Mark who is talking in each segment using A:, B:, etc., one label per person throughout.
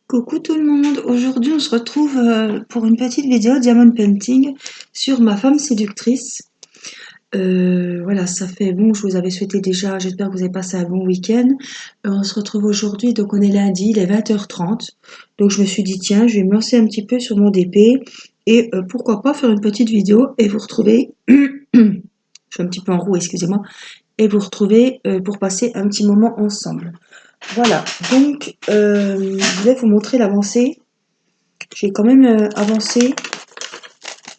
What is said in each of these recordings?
A: Coucou tout le monde, aujourd'hui on se retrouve pour une petite vidéo Diamond Painting sur ma femme séductrice. Voilà, ça fait bon, je vous avais souhaité déjà, j'espère que vous avez passé un bon week-end. On se retrouve aujourd'hui, donc on est lundi, il est 20h30. Donc je me suis dit tiens, je vais me lancer un petit peu sur mon DP et pourquoi pas faire une petite vidéo et vous retrouver, je suis un petit peu en roue, excusez-moi, et vous retrouver pour passer un petit moment ensemble. Voilà, donc je voulais vous montrer l'avancée. J'ai quand même avancé.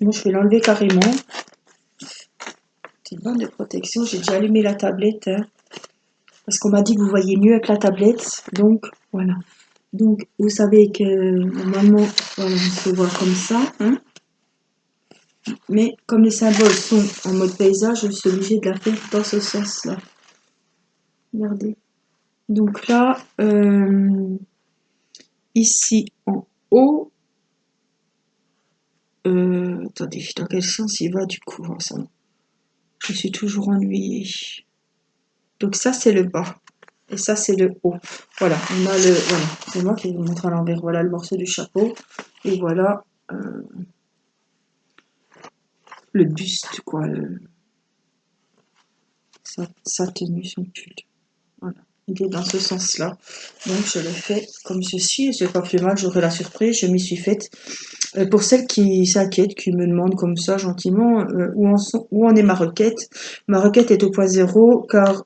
A: Moi, je vais l'enlever carrément. Petite bande de protection. J'ai déjà allumé la tablette. Hein, parce qu'on m'a dit que vous voyez mieux avec la tablette. Donc, voilà. Donc, vous savez que normalement, voilà, on se voit comme ça. Hein, mais comme les symboles sont en mode paysage, je suis obligée de la faire dans ce sens-là. Regardez. Donc là, ici en haut, attendez, dans quel sens il va du coup ensemble? Je suis toujours ennuyée. Donc ça c'est le bas et ça c'est le haut. Voilà, on a le voilà, c'est moi qui vais vous montrer à l'envers. Voilà le morceau du chapeau et voilà le buste quoi, sa tenue, son pull. Voilà, il est dans ce sens-là. Donc je le fais comme ceci et c'est pas plus mal. J'aurai la surprise, je m'y suis faite. Pour celles qui s'inquiètent, qui me demandent comme ça gentiment où en est ma requête est au point zéro car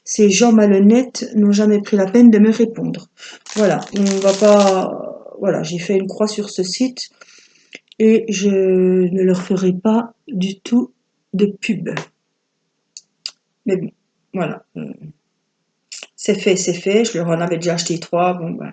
A: ces gens malhonnêtes n'ont jamais pris la peine de me répondre. Voilà, on va pas. Voilà, j'ai fait une croix sur ce site et je ne leur ferai pas du tout de pub. Mais bon, voilà, c'est fait, c'est fait. Je leur en avais déjà acheté 3. Bon ben,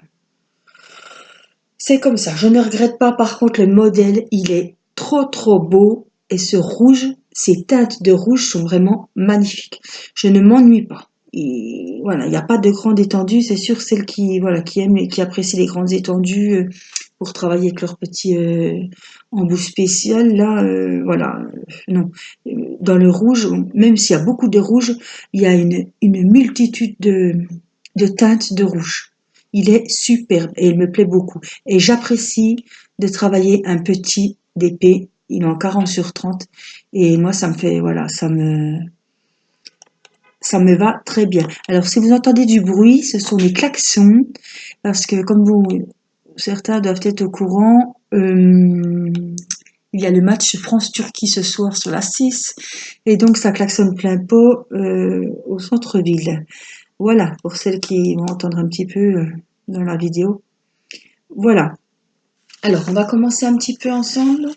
A: c'est comme ça, je ne regrette pas. Par contre, le modèle, il est trop beau. Et ce rouge, ces teintes de rouge sont vraiment magnifiques. Je ne m'ennuie pas. Et voilà, il n'y a pas de grande étendue. C'est sûr, celles qui, voilà, qui aiment et qui apprécient les grandes étendues pour travailler avec leur petit embout spécial, là, voilà, non. Dans le rouge, même s'il y a beaucoup de rouge, il y a une multitude de teintes de rouge. Il est superbe et il me plaît beaucoup. Et j'apprécie de travailler un petit DP. Il est en 40 sur 30. Et moi, ça me fait, voilà, ça me va très bien. Alors, si vous entendez du bruit, ce sont les klaxons. Parce que, comme vous, certains doivent être au courant, il y a le match France-Turquie ce soir sur la 6. Et donc, ça klaxonne plein pot au centre-ville. Voilà, pour celles qui vont entendre un petit peu dans la vidéo. Voilà. Alors, on va commencer un petit peu ensemble.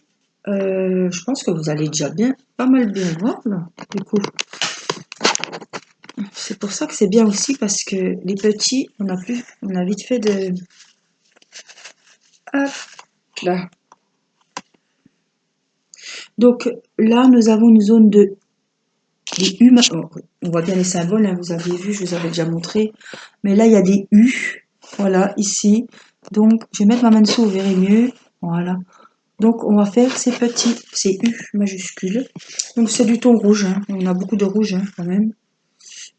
A: Je pense que vous allez déjà pas mal bien voir, là, du coup. C'est pour ça que c'est bien aussi, parce que les petits, on a vite fait de... Hop, là. Donc, là, nous avons une zone de... Des U, on voit bien les symboles, hein, vous avez vu, je vous avais déjà montré. Mais là, il y a des U, voilà, ici. Donc, je vais mettre ma main dessous, vous verrez mieux. Voilà. Donc, on va faire ces U majuscules. Donc, c'est du ton rouge, hein. On a beaucoup de rouge, hein, quand même.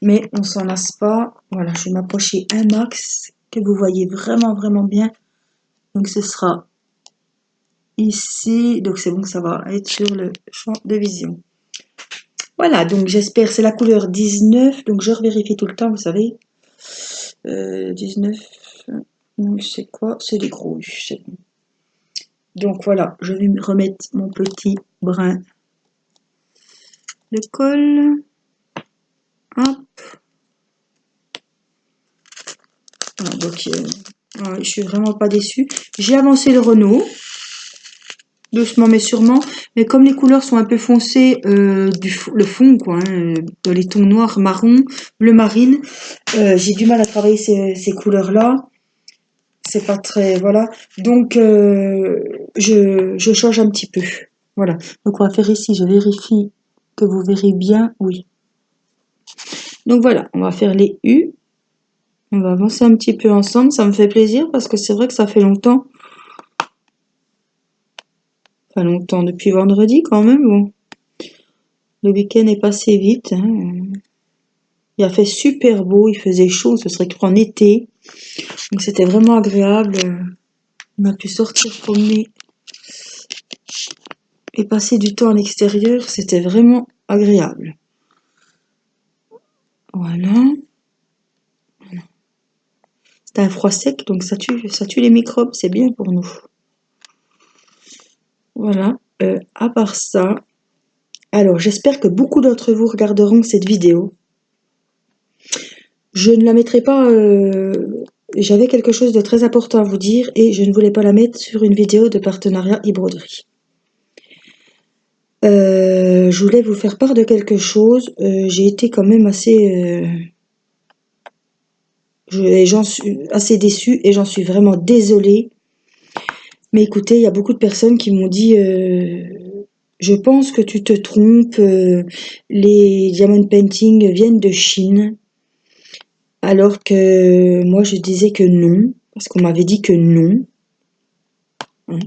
A: Mais on s'en lasse pas. Voilà, je vais m'approcher un max, que vous voyez vraiment bien. Donc, ce sera ici. Donc, c'est bon, ça va être sur le champ de vision. Voilà, donc j'espère, c'est la couleur 19. Donc, je revérifie tout le temps, vous savez. 19, c'est quoi? C'est les gros U, c'est bon. Donc, voilà, je vais remettre mon petit brin de colle. Hop. Voilà, donc, je suis vraiment pas déçue. J'ai avancé le Renault, doucement mais sûrement. Mais comme les couleurs sont un peu foncées, le fond, quoi, hein, dans les tons noirs, marron, bleu marine, j'ai du mal à travailler ces couleurs-là. C'est pas très, voilà. Donc, je change un petit peu. Voilà. Donc, on va faire ici, je vérifie que vous verrez bien. Oui. Donc, voilà, on va faire les U. On va avancer un petit peu ensemble. Ça me fait plaisir parce que c'est vrai que ça fait longtemps. Pas longtemps, depuis vendredi quand même. Bon, le week-end est passé vite. Hein. Il a fait super beau, il faisait chaud, ce serait qu'en été. Donc c'était vraiment agréable. On a pu sortir promener et passer du temps à l'extérieur, c'était vraiment agréable. Voilà. C'est un froid sec, donc ça tue les microbes, c'est bien pour nous. Voilà. À part ça, alors j'espère que beaucoup d'entre vous regarderont cette vidéo. Je ne la mettrai pas... j'avais quelque chose de très important à vous dire et je ne voulais pas la mettre sur une vidéo de partenariat e-broderie. Je voulais vous faire part de quelque chose. J'ai été quand même assez... j'en suis assez déçue et j'en suis vraiment désolée. Mais écoutez, il y a beaucoup de personnes qui m'ont dit je pense que tu te trompes, les diamond painting viennent de Chine. Alors que moi je disais que non, parce qu'on m'avait dit que non. Hein.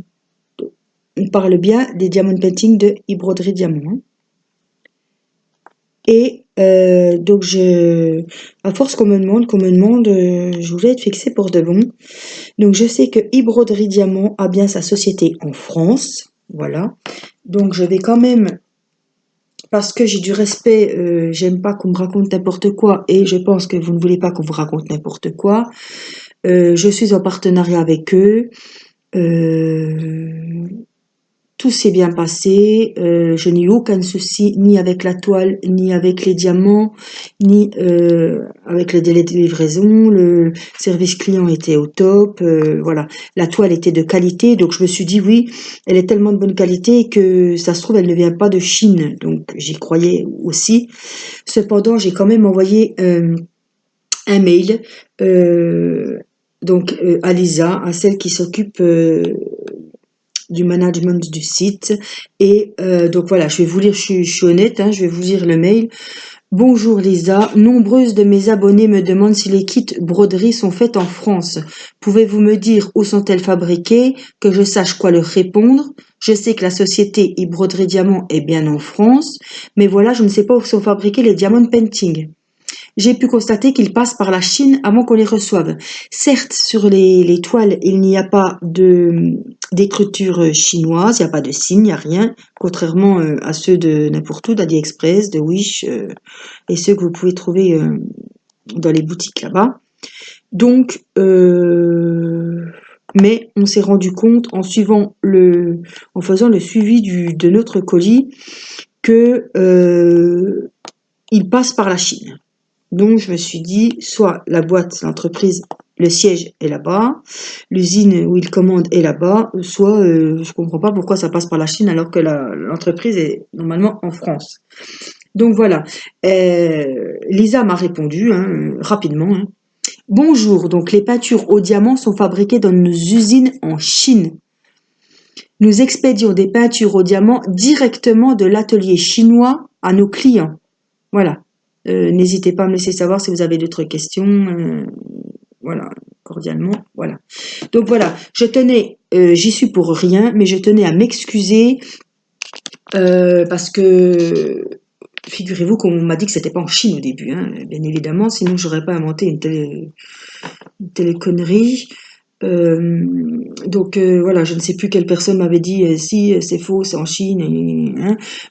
A: On parle bien des diamond painting de e-broderie diamant. Hein. Et donc à force qu'on me demande, je voulais être fixée pour de bon. Donc je sais que e-broderie diamant a bien sa société en France, voilà. Donc je vais quand même, parce que j'ai du respect, j'aime pas qu'on me raconte n'importe quoi et je pense que vous ne voulez pas qu'on vous raconte n'importe quoi. Je suis en partenariat avec eux. Tout s'est bien passé, je n'ai eu aucun souci ni avec la toile, ni avec les diamants, ni avec le délai de livraison. Le service client était au top, voilà. La toile était de qualité, donc je me suis dit oui, elle est tellement de bonne qualité que ça se trouve elle ne vient pas de Chine, donc j'y croyais aussi. Cependant, j'ai quand même envoyé un mail à Lisa, à celle qui s'occupe du management du site. Et donc voilà, je vais vous lire, je suis honnête, hein, je vais vous lire le mail. Bonjour Lisa, nombreuses de mes abonnés me demandent si les kits broderie sont faits en France. Pouvez-vous me dire où sont-elles fabriquées, que je sache quoi leur répondre? Je sais que la société e-broderie diamant est bien en France, mais voilà, je ne sais pas où sont fabriqués les diamond painting. J'ai pu constater qu'ils passent par la Chine avant qu'on les reçoive. Certes, sur les toiles, il n'y a pas d'écriture chinoise, il n'y a pas de signe, il n'y a rien, contrairement à ceux de n'importe où, d'AliExpress, de Wish, et ceux que vous pouvez trouver dans les boutiques là-bas. Donc, mais on s'est rendu compte en faisant le suivi de notre colis que il passe par la Chine. Donc, je me suis dit, soit la boîte, l'entreprise, le siège est là-bas, l'usine où ils commandent est là-bas, soit je comprends pas pourquoi ça passe par la Chine alors que l'entreprise est normalement en France. Donc voilà, Lisa m'a répondu rapidement. Hein. Bonjour, donc les peintures au diamant sont fabriquées dans nos usines en Chine. Nous expédions des peintures au diamant directement de l'atelier chinois à nos clients. Voilà. N'hésitez pas à me laisser savoir si vous avez d'autres questions. Voilà, cordialement. Voilà. Donc voilà, j'y suis pour rien, mais je tenais à m'excuser parce que figurez-vous qu'on m'a dit que c'était pas en Chine au début, hein, bien évidemment, sinon j'aurais pas inventé une telle connerie. Donc voilà, je ne sais plus quelle personne m'avait dit si c'est faux, c'est en Chine et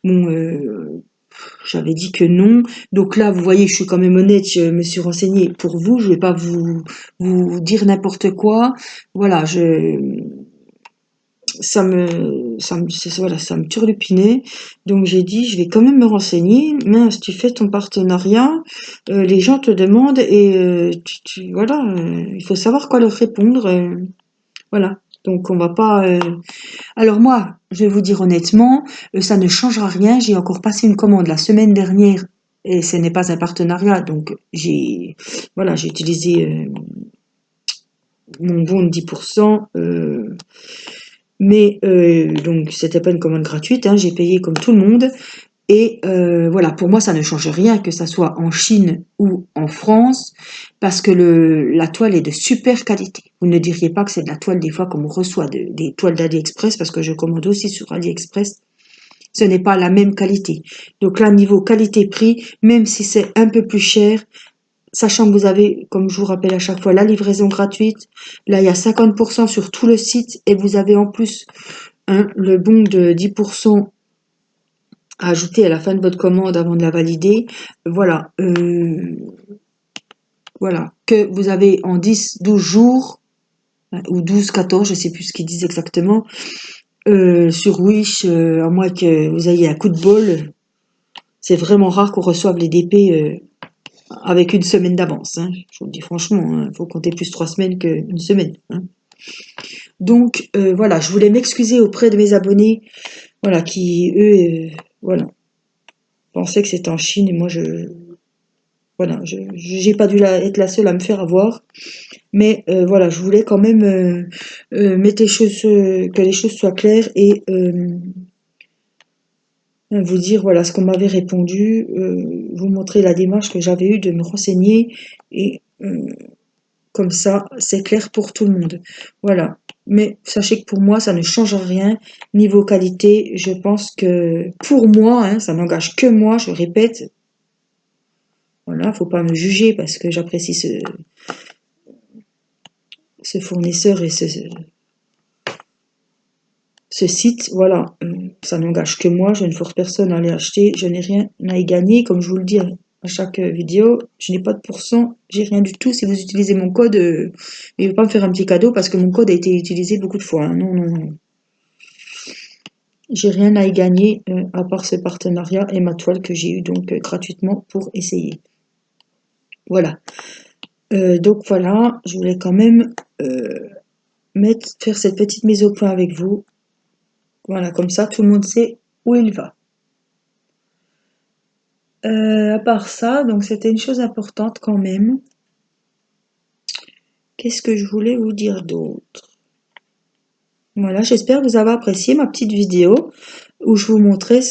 A: bon j'avais dit que non. Donc là, vous voyez, je suis quand même honnête, je me suis renseignée pour vous, je vais pas vous dire n'importe quoi. Voilà, ça me turlupinait. Donc j'ai dit, je vais quand même me renseigner. Mince, tu fais ton partenariat, les gens te demandent et voilà, il faut savoir quoi leur répondre. Voilà. Donc on va pas. Alors moi, je vais vous dire honnêtement, ça ne changera rien. J'ai encore passé une commande la semaine dernière et ce n'est pas un partenariat, donc j'ai utilisé mon bon de 10%. Mais donc c'était pas une commande gratuite, hein, j'ai payé comme tout le monde. Et voilà, pour moi, ça ne change rien que ça soit en Chine ou en France, parce que la toile est de super qualité. Vous ne diriez pas que c'est de la toile des fois comme on reçoit des toiles d'AliExpress, parce que je commande aussi sur AliExpress. ce n'est pas la même qualité. Donc là, niveau qualité-prix, même si c'est un peu plus cher, sachant que vous avez, comme je vous rappelle à chaque fois, la livraison gratuite, là il y a 50% sur tout le site et vous avez en plus le bon de 10% à ajouter à la fin de votre commande avant de la valider. Voilà, voilà, que vous avez en 10, 12 jours, ou 12, 14, je sais plus ce qu'ils disent exactement, sur Wish, à moins que vous ayez un coup de bol. C'est vraiment rare qu'on reçoive les DP avec une semaine d'avance. Hein. Je vous le dis franchement, il faut compter plus 3 semaines qu'une semaine. Hein. Donc voilà, je voulais m'excuser auprès de mes abonnés, voilà, qui eux, voilà, pensaient que c'était en Chine et moi voilà, j'ai pas dû être la seule à me faire avoir. Mais voilà, je voulais quand même mettre les choses, que les choses soient claires et vous dire voilà ce qu'on m'avait répondu, vous montrer la démarche que j'avais eue de me renseigner et comme ça c'est clair pour tout le monde. Voilà. Mais sachez que pour moi ça ne change rien niveau qualité. Je pense que pour moi, hein, ça n'engage que moi, je répète. Voilà, faut pas me juger parce que j'apprécie ce fournisseur et ce site, voilà, ça n'engage que moi, je ne force personne à aller acheter, je n'ai rien à y gagner, comme je vous le dis à chaque vidéo, je n'ai pas de pourcent, j'ai rien du tout, si vous utilisez mon code, il ne va pas me faire un petit cadeau parce que mon code a été utilisé beaucoup de fois, hein. Non, non, non. J'ai rien à y gagner, à part ce partenariat et ma toile que j'ai eu donc gratuitement pour essayer. Voilà. Donc voilà, je voulais quand même faire cette petite mise au point avec vous. Voilà, comme ça, tout le monde sait où il va. À part ça, donc c'était une chose importante quand même. Qu'est-ce que je voulais vous dire d'autre? Voilà, j'espère que vous avez apprécié ma petite vidéo où je vous montrais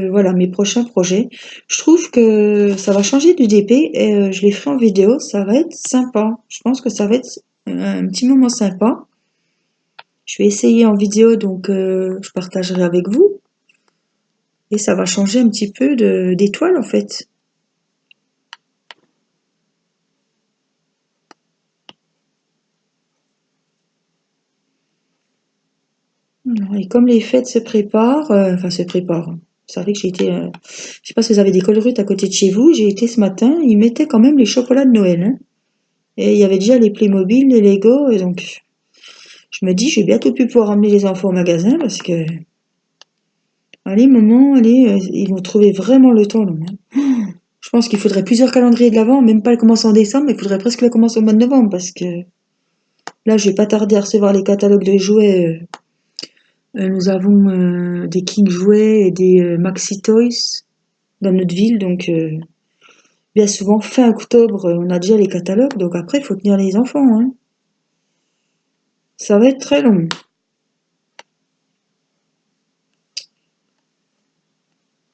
A: voilà, mes prochains projets. Je trouve que ça va changer du DP et je les ferai en vidéo, ça va être sympa. Je pense que ça va être un petit moment sympa. Je vais essayer en vidéo, donc je partagerai avec vous. Et ça va changer un petit peu d'étoile en fait. Et comme les fêtes se préparent, enfin se préparent, vous savez que j'ai été, je sais pas si vous avez des Colruyt à côté de chez vous, j'ai été ce matin, ils mettaient quand même les chocolats de Noël, hein. Et il y avait déjà les Playmobil, les Lego, et donc je me dis, je vais bientôt plus pouvoir emmener les enfants au magasin parce que, allez, maman, allez, ils vont trouver vraiment le temps, là. Je pense qu'il faudrait plusieurs calendriers de l'avant, même pas le commencer en décembre, mais il faudrait presque le commencer au mois de novembre parce que là, je vais pas tarder à recevoir les catalogues de jouets. Nous avons des King Jouets et des Maxi Toys dans notre ville, donc bien souvent fin octobre, on a déjà les catalogues, donc après il faut tenir les enfants, hein. Ça va être très long.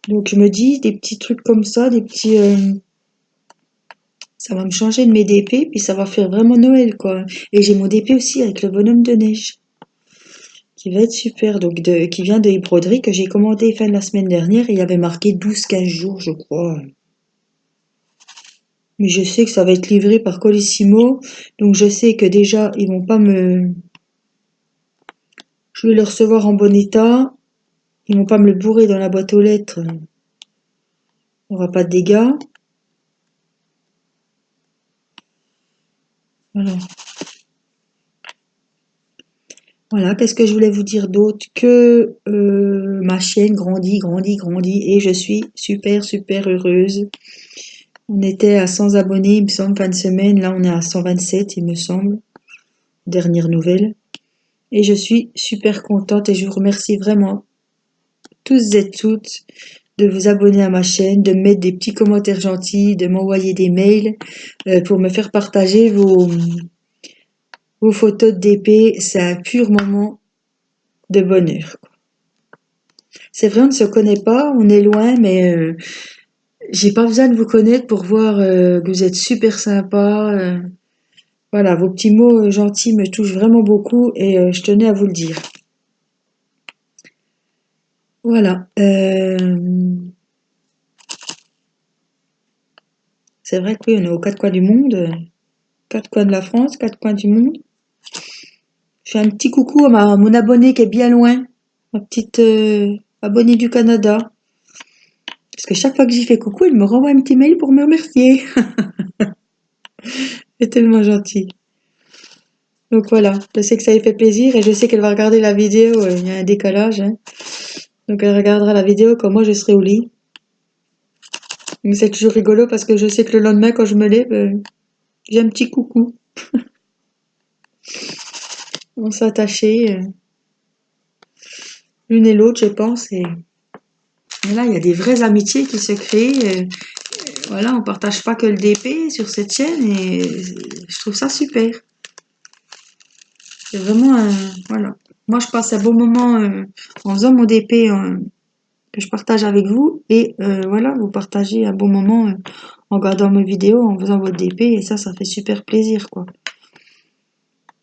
A: Donc je me dis des petits trucs comme ça, des petits, ça va me changer de mes DP, puis ça va faire vraiment Noël quoi. Et j'ai mon DP aussi avec le bonhomme de neige, qui va être super, donc qui vient de broderie que j'ai commandé fin de la semaine dernière et il y avait marqué 12-15 jours je crois. Mais je sais que ça va être livré par Colissimo, donc je sais que déjà ils vont pas je vais le recevoir en bon état, ils vont pas me le bourrer dans la boîte aux lettres, il n'y aura pas de dégâts. Voilà. Voilà, qu'est-ce que je voulais vous dire d'autre que ma chaîne grandit, grandit, grandit et je suis super, super heureuse. On était à 100 abonnés, il me semble, fin de semaine. Là, on est à 127, il me semble. Dernière nouvelle. Et je suis super contente et je vous remercie vraiment tous et toutes de vous abonner à ma chaîne, de mettre des petits commentaires gentils, de m'envoyer des mails pour me faire partager vos photos de DP. C'est un pur moment de bonheur. C'est vrai, on ne se connaît pas, on est loin, mais j'ai pas besoin de vous connaître pour voir que vous êtes super sympa. Voilà, vos petits mots gentils me touchent vraiment beaucoup et je tenais à vous le dire. Voilà. C'est vrai que oui, on est aux quatre coins du monde, quatre coins de la France, quatre coins du monde. Je fais un petit coucou à mon abonné qui est bien loin, ma petite abonnée du Canada. Parce que chaque fois que j'y fais coucou, il me renvoie un petit mail pour me remercier. C'est tellement gentil. Donc voilà, je sais que ça lui fait plaisir et je sais qu'elle va regarder la vidéo, il y a un décalage, hein. Donc elle regardera la vidéo quand moi je serai au lit. Mais c'est toujours rigolo parce que je sais que le lendemain quand je me lève, j'ai un petit coucou. On s'est attachés l'une et l'autre, je pense. Et là, il y a des vraies amitiés qui se créent. Voilà, on partage pas que le DP sur cette chaîne et je trouve ça super. C'est vraiment voilà. Moi, je passe un bon moment en faisant mon DP que je partage avec vous et voilà, vous partagez un bon moment en regardant mes vidéos, en faisant votre DP et ça fait super plaisir quoi.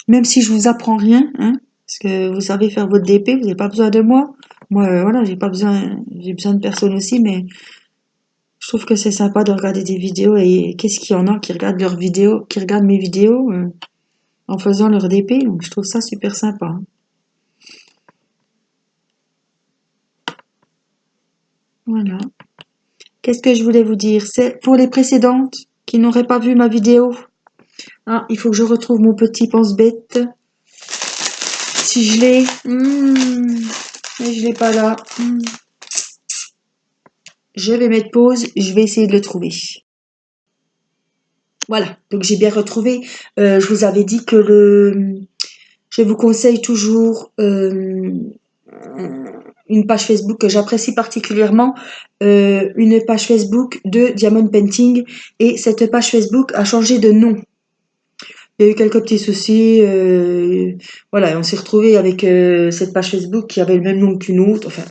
A: Même si je vous apprends rien, hein, parce que vous savez faire votre DP, vous n'avez pas besoin de moi. Moi, voilà, j'ai besoin de personne aussi, mais je trouve que c'est sympa de regarder des vidéos et qu'est-ce qu'il y en a qui regardent leurs vidéos, qui regardent mes vidéos en faisant leur DP, donc je trouve ça super sympa, hein. Voilà. Qu'est-ce que je voulais vous dire? C'est pour les précédentes qui n'auraient pas vu ma vidéo. Ah, il faut que je retrouve mon petit pense-bête. Si je l'ai, mais je l'ai pas là. Je vais mettre pause, je vais essayer de le trouver. Voilà, donc j'ai bien retrouvé. Je vous avais dit que je vous conseille toujours une page Facebook que j'apprécie particulièrement, une page Facebook de Diamond Painting, et cette page Facebook a changé de nom. Il y a eu quelques petits soucis, voilà, et on s'est retrouvé avec cette page Facebook qui avait le même nom qu'une autre. Enfin,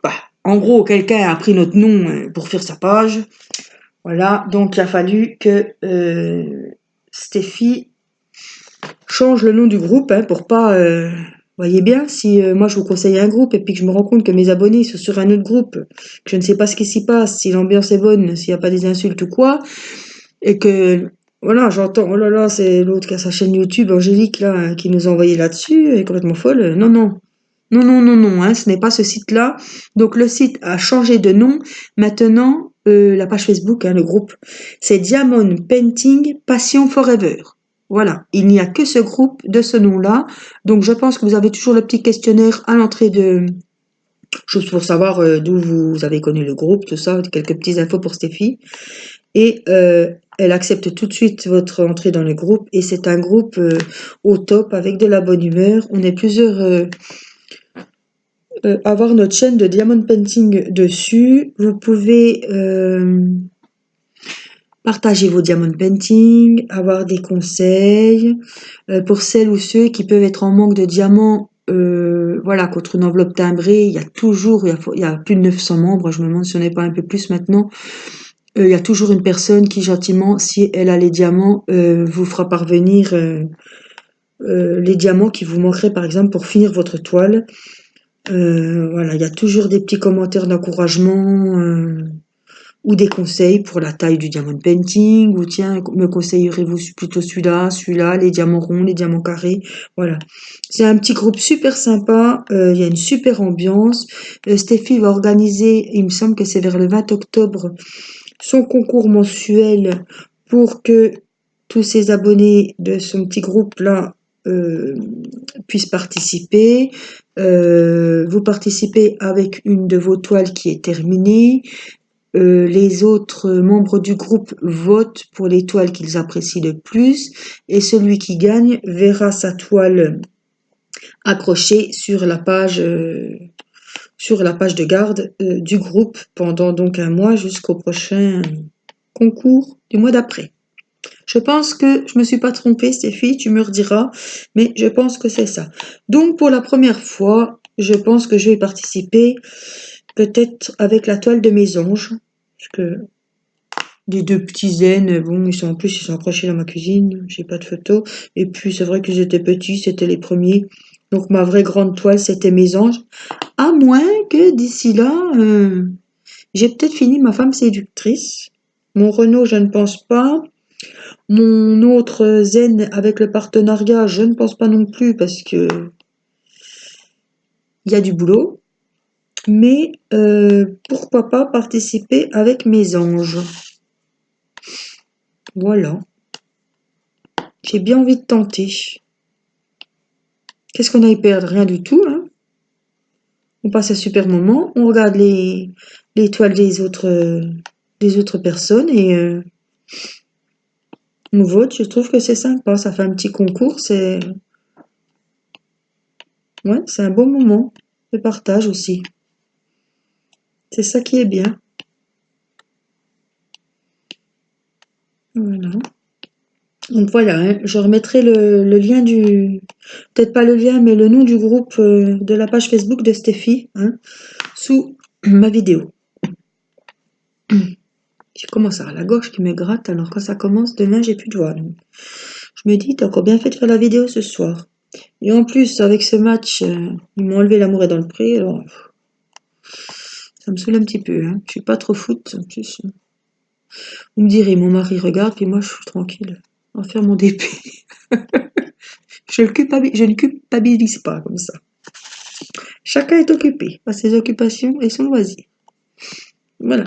A: bah, en gros, quelqu'un a pris notre nom pour faire sa page. Voilà, donc il a fallu que Stéphie change le nom du groupe pour pas. Voyez bien, si moi je vous conseille un groupe et puis que je me rends compte que mes abonnés sont sur un autre groupe, que je ne sais pas ce qui s'y passe, si l'ambiance est bonne, s'il n'y a pas des insultes ou quoi, et que voilà, j'entends, oh là là, c'est l'autre qui a sa chaîne YouTube, Angélique, là, qui nous a envoyé là-dessus, elle est complètement folle. Non, non. Non, non, non, non, hein, ce n'est pas ce site-là. Donc le site a changé de nom. Maintenant, la page Facebook, hein, le groupe, c'est Diamond Painting Passion Forever. Voilà, il n'y a que ce groupe de ce nom-là. Donc je pense que vous avez toujours le petit questionnaire à l'entrée de... Juste pour savoir d'où vous avez connu le groupe, tout ça, quelques petites infos pour Stéphie. Et elle accepte tout de suite votre entrée dans le groupe. Et c'est un groupe au top, avec de la bonne humeur. On est plusieurs... avoir notre chaîne de Diamond Painting dessus. Vous pouvez partager vos Diamond Painting, avoir des conseils pour celles ou ceux qui peuvent être en manque de diamants. Voilà, contre une enveloppe timbrée, il y a toujours, il y a plus de 900 membres, je me demande si on n'est pas un peu plus maintenant. Il y a toujours une personne qui gentiment, si elle a les diamants, vous fera parvenir les diamants qui vous manqueraient par exemple pour finir votre toile. Voilà, il y a toujours des petits commentaires d'encouragement ou des conseils pour la taille du diamond painting, ou tiens, me conseillerez-vous plutôt celui-là, les diamants ronds, les diamants carrés, voilà. C'est un petit groupe super sympa, il y a une super ambiance. Stéphie va organiser, il me semble que c'est vers le 20 octobre, son concours mensuel pour que tous ses abonnés de son petit groupe-là puissent participer. Vous participez avec une de vos toiles qui est terminée. Les autres membres du groupe votent pour les toiles qu'ils apprécient le plus et celui qui gagne verra sa toile accrochée sur la page de garde du groupe pendant donc un mois jusqu'au prochain concours du mois d'après. Je pense que je me suis pas trompée, Stéphie, tu me rediras, mais je pense que c'est ça. Donc pour la première fois, je pense que je vais participer peut-être avec la toile de mes anges, parce que les deux petits zen, bon, ils sont accrochés dans ma cuisine, j'ai pas de photos. Et puis c'est vrai qu'ils étaient petits, c'était les premiers. Donc ma vraie grande toile, c'était mes anges. À moins que d'ici là, j'ai peut-être fini ma femme séductrice. Mon Renault, je ne pense pas. Mon autre zen avec le partenariat, je ne pense pas non plus parce que il y a du boulot. Mais pourquoi pas participer avec mes anges. Voilà. J'ai bien envie de tenter. Qu'est-ce qu'on a à y perdre? Rien du tout, hein. On passe un super moment, on regarde les toiles des autres personnes et on vote. Je trouve que c'est sympa. Ça fait un petit concours. Ouais, c'est un bon moment de partage aussi. C'est ça qui est bien. Voilà. Donc voilà, hein, je remettrai le lien peut-être pas le lien, mais le nom du groupe de la page Facebook de Steffi, hein, sous ma vidéo. J'ai commencé à la gauche qui me gratte, alors quand ça commence, demain j'ai plus de voix. Donc. Je me dis, t'as encore bien fait de faire la vidéo ce soir. Et en plus, avec ce match, ils m'ont enlevé l'amour est dans le pré, alors ça me saoule un petit peu. Hein. Je suis pas trop foot, en plus. Vous me direz, mon mari regarde, puis moi je suis tranquille. On va faire mon DP. Je ne culpabilise pas comme ça. Chacun est occupé par ses occupations et son loisir. Voilà.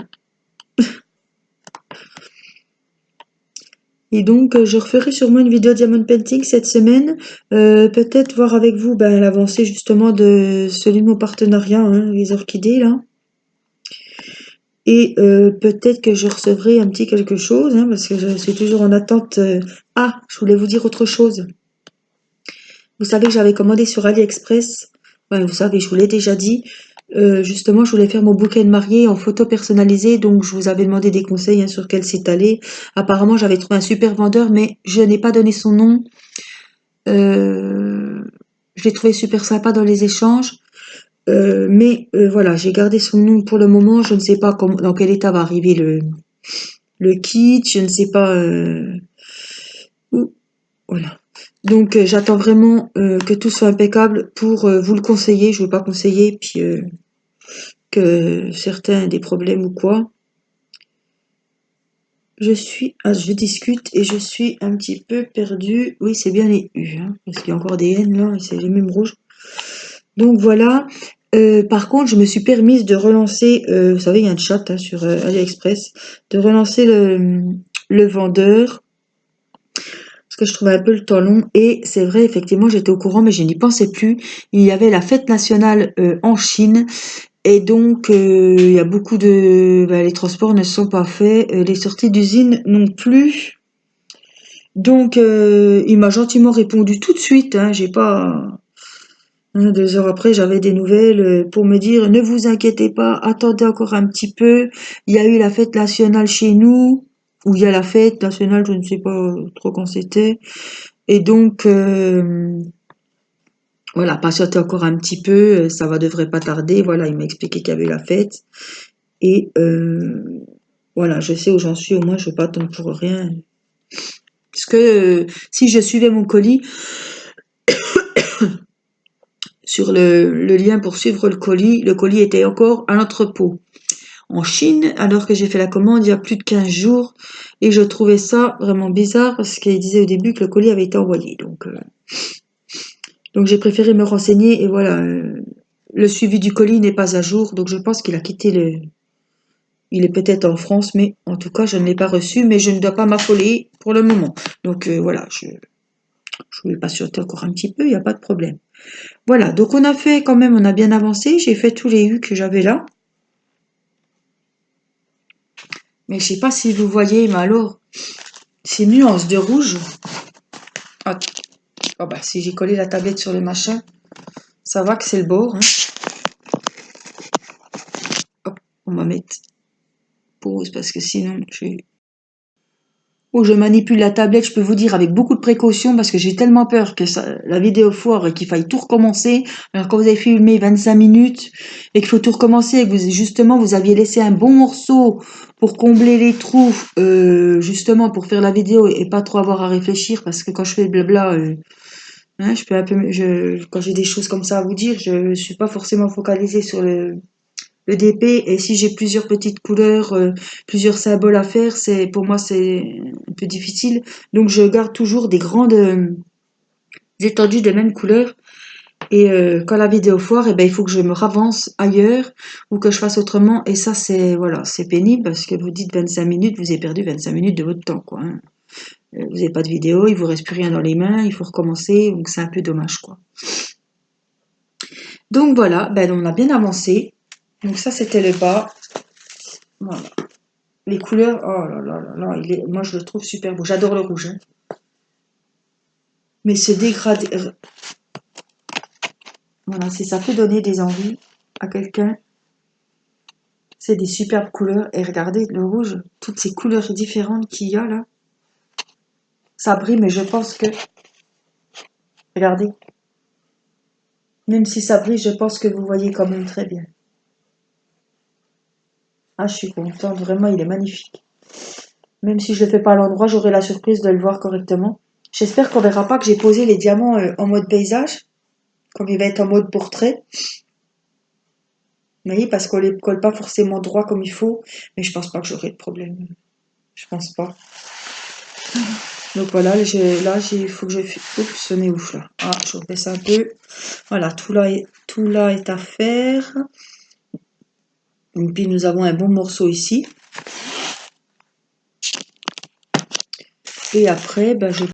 A: Et donc, je referai sûrement une vidéo Diamond Painting cette semaine. Peut-être voir avec vous l'avancée justement de celui de mon partenariat, hein, les orchidées là. Et peut-être que je recevrai un petit quelque chose, hein, parce que je suis toujours en attente. Ah, je voulais vous dire autre chose. Vous savez que j'avais commandé sur AliExpress. Ouais, vous savez, je vous l'ai déjà dit. Justement, je voulais faire mon bouquet de mariée en photo personnalisée, donc je vous avais demandé des conseils hein, sur quel site aller. Apparemment, j'avais trouvé un super vendeur, mais je n'ai pas donné son nom. Je l'ai trouvé super sympa dans les échanges. Mais voilà, j'ai gardé son nom pour le moment. Je ne sais pas dans quel état va arriver le kit. Je ne sais pas où. Voilà. Donc j'attends vraiment que tout soit impeccable pour vous le conseiller. Je ne veux pas conseiller puis que certains aient des problèmes ou quoi. Je discute et je suis un petit peu perdue. Oui, c'est bien les U, hein, parce qu'il y a encore des N là, et c'est les mêmes rouges. Donc voilà. Par contre, je me suis permise de relancer, vous savez, il y a un chat hein, sur AliExpress, de relancer le vendeur, parce que je trouvais un peu le temps long. Et c'est vrai, effectivement, j'étais au courant, mais je n'y pensais plus. Il y avait la fête nationale en Chine. Et donc, il y a beaucoup les transports ne sont pas faits, les sorties d'usine non plus. Donc, il m'a gentiment répondu tout de suite. Hein, j'ai pas. Hein, 2 heures après, j'avais des nouvelles pour me dire ne vous inquiétez pas, attendez encore un petit peu. Il y a eu la fête nationale chez nous, ou il y a la fête nationale, je ne sais pas trop quand c'était. Et donc, voilà, patientez encore un petit peu, ça devrait pas tarder. Voilà, il m'a expliqué qu'il y avait eu la fête. Et voilà, je sais où j'en suis, au moins je ne vais pas attendre pour rien. Parce que si je suivais mon colis, sur le lien pour suivre le colis était encore à l'entrepôt en Chine, alors que j'ai fait la commande il y a plus de 15 jours. Et je trouvais ça vraiment bizarre parce qu'il disait au début que le colis avait été envoyé. Donc j'ai préféré me renseigner et voilà, le suivi du colis n'est pas à jour. Donc je pense qu'il a quitté Il est peut-être en France, mais en tout cas, je ne l'ai pas reçu, mais je ne dois pas m'affoler pour le moment. Donc voilà, je voulais patienter encore un petit peu, il n'y a pas de problème. Voilà, donc on a fait quand même, on a bien avancé. J'ai fait tous les U que j'avais là. Mais je sais pas si vous voyez, mais alors, ces nuances de rouge. Ah, oh bah, si j'ai collé la tablette sur le machin, ça va que c'est le bord. Hein. Hop, on va mettre pause parce que sinon, je manipule la tablette, je peux vous dire, avec beaucoup de précaution parce que j'ai tellement peur que la vidéo foire et qu'il faille tout recommencer. Alors quand vous avez filmé 25 minutes et qu'il faut tout recommencer et que justement vous aviez laissé un bon morceau pour combler les trous, justement pour faire la vidéo et pas trop avoir à réfléchir parce que quand je fais le blabla, Hein, je peux un peu, quand j'ai des choses comme ça à vous dire, je suis pas forcément focalisée sur le DP. Et si j'ai plusieurs petites couleurs, plusieurs symboles à faire, pour moi c'est un peu difficile. Donc je garde toujours des grandes étendues de même couleur. Et quand la vidéo foire, eh ben, il faut que je me ravance ailleurs ou que je fasse autrement. Et ça, voilà, c'est pénible parce que vous dites 25 minutes, vous avez perdu 25 minutes de votre temps, quoi. Hein. Vous n'avez pas de vidéo, il vous reste plus rien dans les mains, il faut recommencer, donc c'est un peu dommage, quoi. Donc voilà, ben, on a bien avancé. Donc ça, c'était le bas. Voilà. Les couleurs, oh là là là là, moi je le trouve super beau. J'adore le rouge. Hein. Mais ce dégradé, voilà, si ça peut donner des envies à quelqu'un, c'est des superbes couleurs. Et regardez le rouge, toutes ces couleurs différentes qu'il y a là. Ça brille, mais je pense que, regardez, même si ça brille, je pense que vous voyez quand même très bien. Ah, je suis contente, vraiment, il est magnifique. Même si je le fais pas à l'endroit, j'aurai la surprise de le voir correctement. J'espère qu'on verra pas que j'ai posé les diamants en mode paysage, comme il va être en mode portrait. Vous voyez, parce qu'on les colle pas forcément droit comme il faut, mais je pense pas que j'aurai de problème. Je pense pas. Donc voilà, il faut que je... Oups, on est ouf là. Ah, je rebaisse un peu. Voilà, tout là est à faire. Et puis nous avons un bon morceau ici. Et après, ben, je